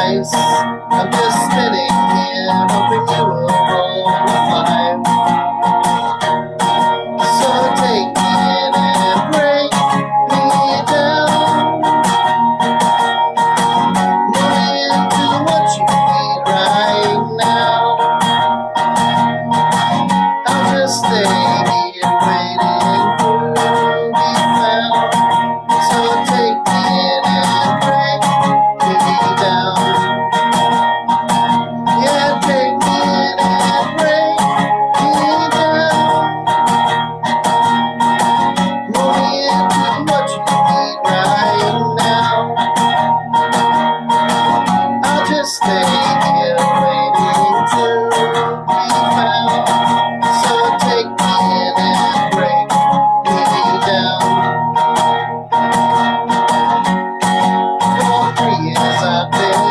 dice. I'm just spinning here, hoping you will roll a 5. So take me in and break me down. Move into what you need right now. I'll just stay here waiting to be found. So take me in and break me down. Yeah, take me in and break me down. Move me into what you need right now. I'll just stay here waiting to be found. So take me in and break me down. For 3 years I've been